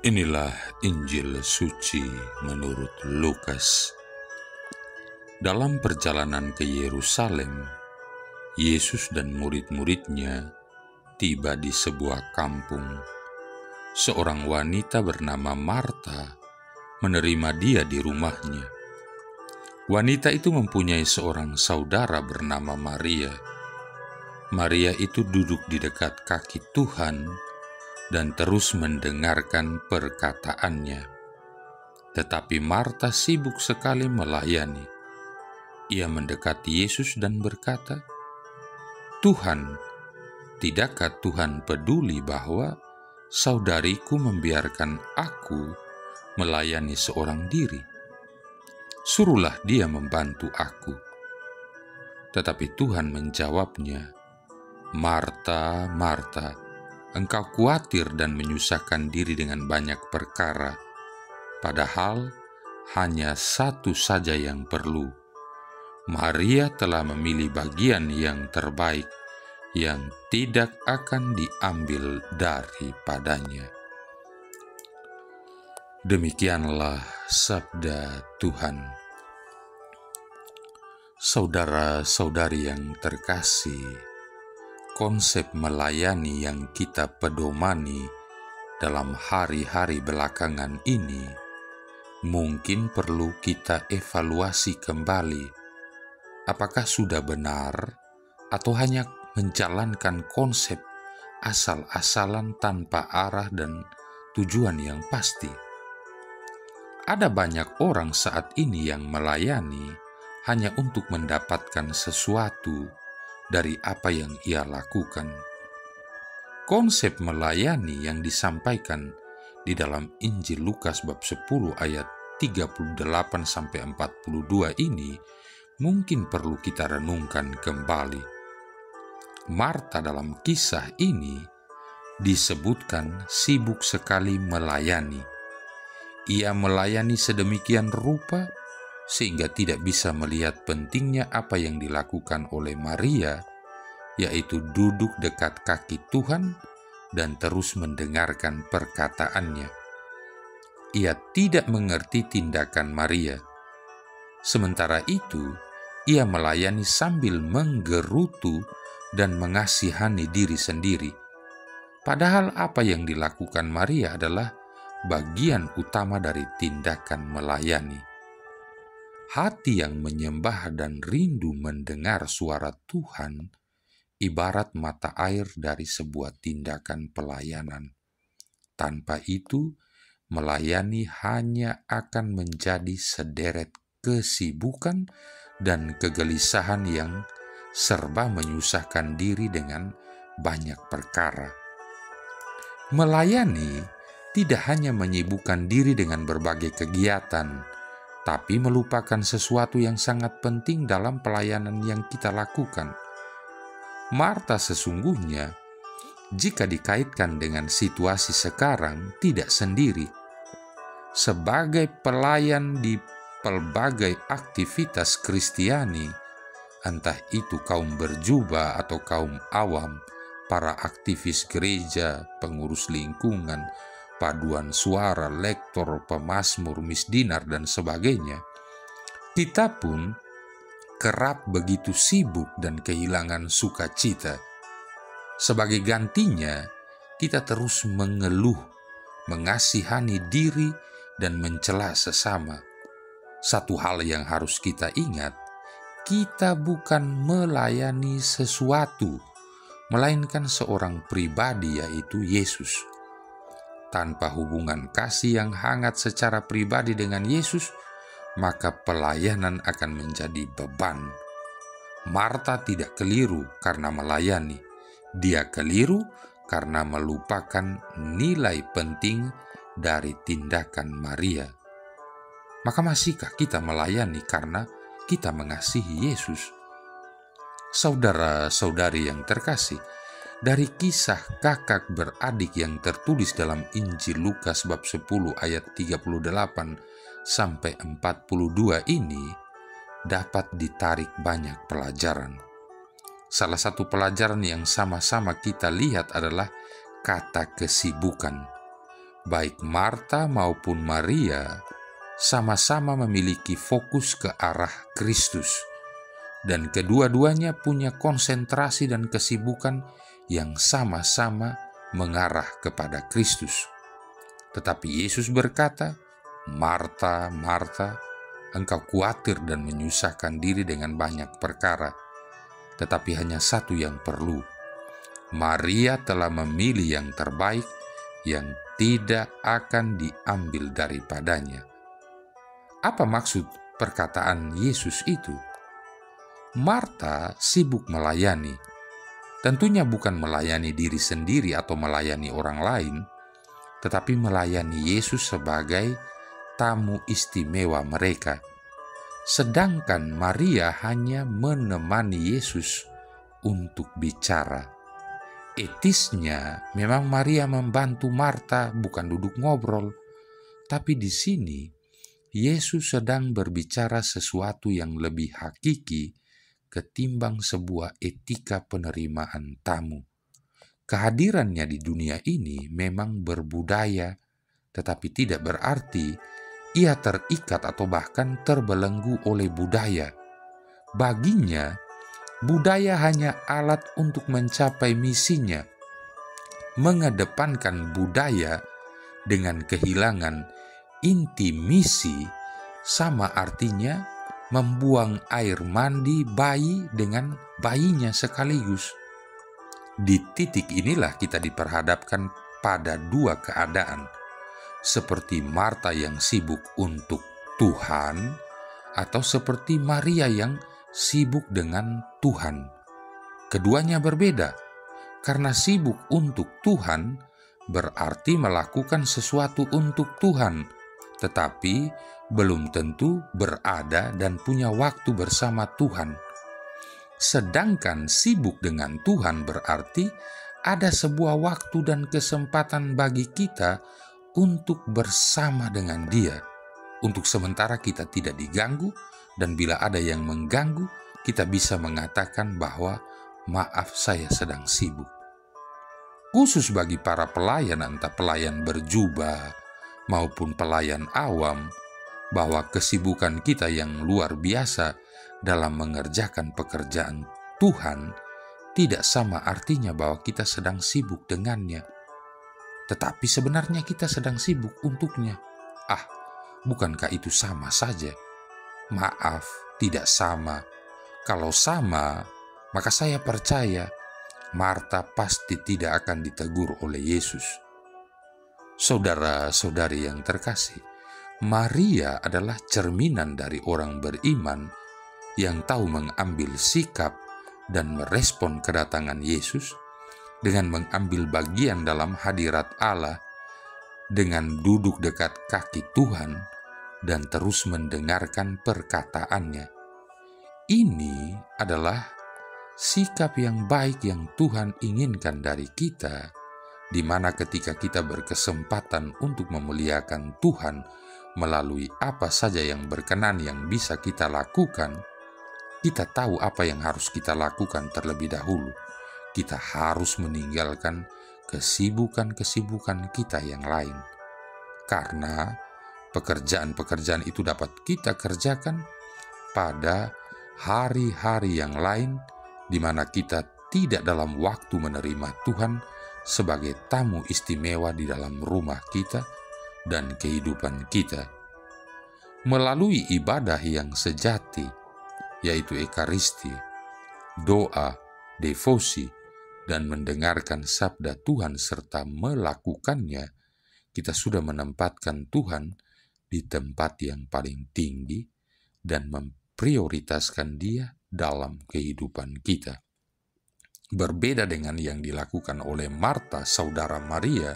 Inilah Injil suci menurut Lukas. Dalam perjalanan ke Yerusalem, Yesus dan murid-muridnya tiba di sebuah kampung. Seorang wanita bernama Marta menerima dia di rumahnya. Wanita itu mempunyai seorang saudara bernama Maria. Maria itu duduk di dekat kaki Tuhan dan terus mendengarkan perkataannya. Tetapi Marta sibuk sekali melayani. Ia mendekati Yesus dan berkata, "Tuhan, tidakkah Tuhan peduli bahwa saudariku membiarkan aku melayani seorang diri? Suruhlah dia membantu aku." Tetapi Tuhan menjawabnya, "Marta, Marta, engkau khawatir dan menyusahkan diri dengan banyak perkara, padahal hanya satu saja yang perlu. Maria telah memilih bagian yang terbaik, yang tidak akan diambil daripadanya." Demikianlah sabda Tuhan. Saudara-saudari yang terkasih, konsep melayani yang kita pedomani dalam hari-hari belakangan ini mungkin perlu kita evaluasi kembali. Apakah sudah benar atau hanya menjalankan konsep asal-asalan tanpa arah dan tujuan yang pasti? Ada banyak orang saat ini yang melayani hanya untuk mendapatkan sesuatu dari apa yang ia lakukan. Konsep melayani yang disampaikan di dalam Injil Lukas bab 10 ayat 38-42 ini mungkin perlu kita renungkan kembali. Marta dalam kisah ini disebutkan sibuk sekali melayani. Ia melayani sedemikian rupa sehingga tidak bisa melihat pentingnya apa yang dilakukan oleh Maria, yaitu duduk dekat kaki Tuhan dan terus mendengarkan perkataannya. Ia tidak mengerti tindakan Maria. Sementara itu, ia melayani sambil menggerutu dan mengasihani diri sendiri. Padahal apa yang dilakukan Maria adalah bagian utama dari tindakan melayani. Hati yang menyembah dan rindu mendengar suara Tuhan ibarat mata air dari sebuah tindakan pelayanan. Tanpa itu, melayani hanya akan menjadi sederet kesibukan dan kegelisahan yang serba menyusahkan diri dengan banyak perkara. Melayani tidak hanya menyibukkan diri dengan berbagai kegiatan, tapi melupakan sesuatu yang sangat penting dalam pelayanan yang kita lakukan. Marta sesungguhnya, jika dikaitkan dengan situasi sekarang, tidak sendiri. Sebagai pelayan di pelbagai aktivitas Kristiani, entah itu kaum berjubah atau kaum awam, para aktivis gereja, pengurus lingkungan, paduan suara, lektor, pemazmur, misdinar, dan sebagainya, kita pun kerap begitu sibuk dan kehilangan sukacita. Sebagai gantinya, kita terus mengeluh, mengasihani diri, dan mencela sesama. Satu hal yang harus kita ingat, kita bukan melayani sesuatu, melainkan seorang pribadi, yaitu Yesus. Tanpa hubungan kasih yang hangat secara pribadi dengan Yesus, maka pelayanan akan menjadi beban. Marta tidak keliru karena melayani. Dia keliru karena melupakan nilai penting dari tindakan Maria. Maka masihkah kita melayani karena kita mengasihi Yesus? Saudara-saudari yang terkasih, dari kisah kakak beradik yang tertulis dalam Injil Lukas bab 10 ayat 38-42 ini dapat ditarik banyak pelajaran. Salah satu pelajaran yang sama-sama kita lihat adalah kata kesibukan. baik Marta maupun Maria sama-sama memiliki fokus ke arah Kristus, dan kedua-duanya punya konsentrasi dan kesibukan yang sama-sama mengarah kepada Kristus. Tetapi Yesus berkata, "Marta, Marta, engkau khawatir dan menyusahkan diri dengan banyak perkara, tetapi hanya satu yang perlu. Maria telah memilih yang terbaik, yang tidak akan diambil daripadanya." Apa maksud perkataan Yesus itu? Marta sibuk melayani. Tentunya bukan melayani diri sendiri atau melayani orang lain, tetapi melayani Yesus sebagai tamu istimewa mereka. Sedangkan Maria hanya menemani Yesus untuk bicara. Etisnya memang Maria membantu Marta, bukan duduk ngobrol. Tapi di sini Yesus sedang berbicara sesuatu yang lebih hakiki ketimbang sebuah etika penerimaan tamu. Kehadirannya di dunia ini memang berbudaya, tetapi tidak berarti ia terikat atau bahkan terbelenggu oleh budaya. Baginya, budaya hanya alat untuk mencapai misinya. Mengedepankan budaya dengan kehilangan inti misi sama artinya membuang air mandi bayi dengan bayinya sekaligus. Di titik inilah kita diperhadapkan pada dua keadaan, seperti Marta yang sibuk untuk Tuhan atau seperti Maria yang sibuk dengan Tuhan. Keduanya berbeda, karena sibuk untuk Tuhan berarti melakukan sesuatu untuk Tuhan, tetapi belum tentu berada dan punya waktu bersama Tuhan. Sedangkan sibuk dengan Tuhan berarti ada sebuah waktu dan kesempatan bagi kita untuk bersama dengan Dia. Untuk sementara kita tidak diganggu, dan bila ada yang mengganggu, kita bisa mengatakan bahwa maaf, saya sedang sibuk. Khusus bagi para pelayan, entah pelayan berjubah maupun pelayan awam, bahwa kesibukan kita yang luar biasa dalam mengerjakan pekerjaan Tuhan tidak sama artinya bahwa kita sedang sibuk dengannya. Tetapi sebenarnya kita sedang sibuk untuknya. Bukankah itu sama saja? Maaf, tidak sama. Kalau sama, maka saya percaya Marta pasti tidak akan ditegur oleh Yesus. Saudara-saudari yang terkasih, Maria adalah cerminan dari orang beriman yang tahu mengambil sikap dan merespon kedatangan Yesus dengan mengambil bagian dalam hadirat Allah, dengan duduk dekat kaki Tuhan dan terus mendengarkan perkataannya. Ini adalah sikap yang baik yang Tuhan inginkan dari kita, di mana ketika kita berkesempatan untuk memuliakan Tuhan melalui apa saja yang berkenan yang bisa kita lakukan, kita tahu apa yang harus kita lakukan terlebih dahulu. Kita harus meninggalkan kesibukan-kesibukan kita yang lain. Karena pekerjaan-pekerjaan itu dapat kita kerjakan pada hari-hari yang lain, di mana kita tidak dalam waktu menerima Tuhan sebagai tamu istimewa di dalam rumah kita dan kehidupan kita. Melalui ibadah yang sejati, yaitu Ekaristi, doa, devosi, dan mendengarkan sabda Tuhan serta melakukannya, kita sudah menempatkan Tuhan di tempat yang paling tinggi dan memprioritaskan Dia dalam kehidupan kita. Berbeda dengan yang dilakukan oleh Marta, saudara Maria,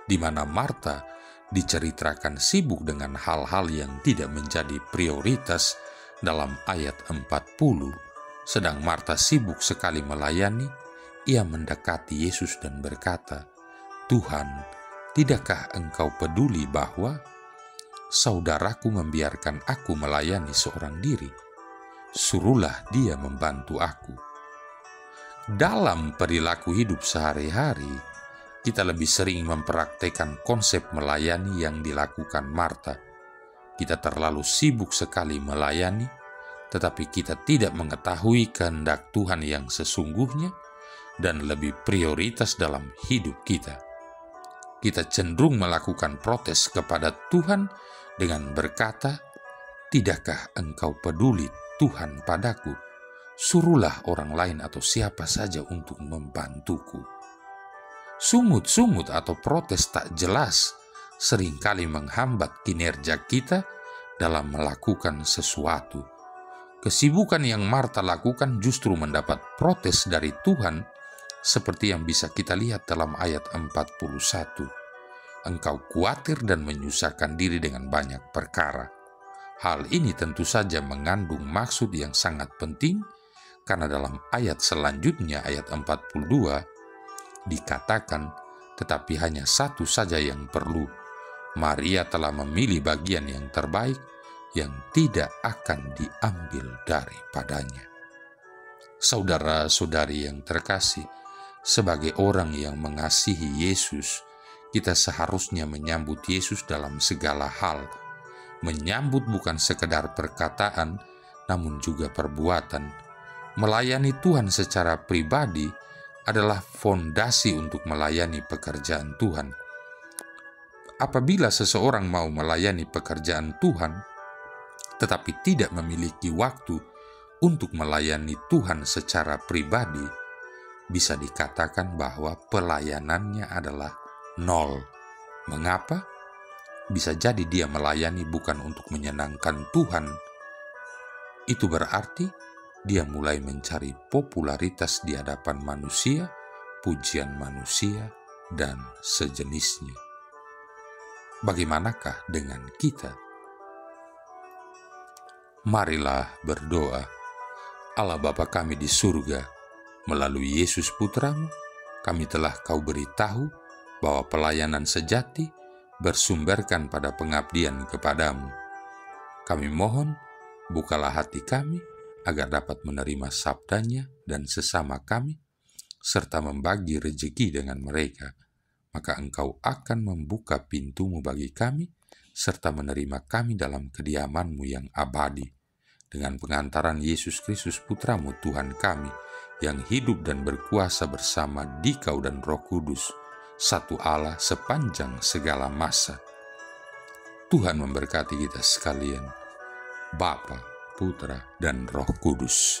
di mana Marta diceritakan sibuk dengan hal-hal yang tidak menjadi prioritas dalam ayat 40, sedang Marta sibuk sekali melayani. Ia mendekati Yesus dan berkata, "Tuhan, tidakkah engkau peduli bahwa saudaraku membiarkan aku melayani seorang diri? Suruhlah dia membantu aku." Dalam perilaku hidup sehari-hari, kita lebih sering mempraktekkan konsep melayani yang dilakukan Marta. Kita terlalu sibuk sekali melayani, tetapi kita tidak mengetahui kehendak Tuhan yang sesungguhnya dan lebih prioritas dalam hidup kita. Kita cenderung melakukan protes kepada Tuhan dengan berkata, "Tidakkah engkau peduli Tuhan padaku? Suruhlah orang lain atau siapa saja untuk membantuku." Sungut-sungut atau protes tak jelas seringkali menghambat kinerja kita dalam melakukan sesuatu. Kesibukan yang Marta lakukan justru mendapat protes dari Tuhan, seperti yang bisa kita lihat dalam ayat 41. "Engkau khawatir dan menyusahkan diri dengan banyak perkara." Hal ini tentu saja mengandung maksud yang sangat penting, karena dalam ayat selanjutnya, ayat 42, dikatakan, "Tetapi hanya satu saja yang perlu. Maria telah memilih bagian yang terbaik, yang tidak akan diambil daripadanya." Saudara-saudari yang terkasih, sebagai orang yang mengasihi Yesus, kita seharusnya menyambut Yesus dalam segala hal. Menyambut bukan sekedar perkataan, namun juga perbuatan. Melayani Tuhan secara pribadi adalah fondasi untuk melayani pekerjaan Tuhan. Apabila seseorang mau melayani pekerjaan Tuhan, tetapi tidak memiliki waktu untuk melayani Tuhan secara pribadi, bisa dikatakan bahwa pelayanannya adalah nol. Mengapa? Bisa jadi dia melayani bukan untuk menyenangkan Tuhan. Itu berarti dia mulai mencari popularitas di hadapan manusia, pujian manusia, dan sejenisnya. Bagaimanakah dengan kita? Marilah berdoa. Allah Bapa kami di surga, melalui Yesus Putramu, kami telah Kau beritahu bahwa pelayanan sejati bersumberkan pada pengabdian kepadamu. Kami mohon, bukalah hati kami, agar dapat menerima sabdanya dan sesama kami, serta membagi rejeki dengan mereka. Maka Engkau akan membuka pintu-Mu bagi kami, serta menerima kami dalam kediaman-Mu yang abadi. Dengan pengantaran Yesus Kristus Putra-Mu Tuhan kami, yang hidup dan berkuasa bersama Dikau dan Roh Kudus, satu Allah sepanjang segala masa. Tuhan memberkati kita sekalian, Bapa, Putra, dan Roh Kudus.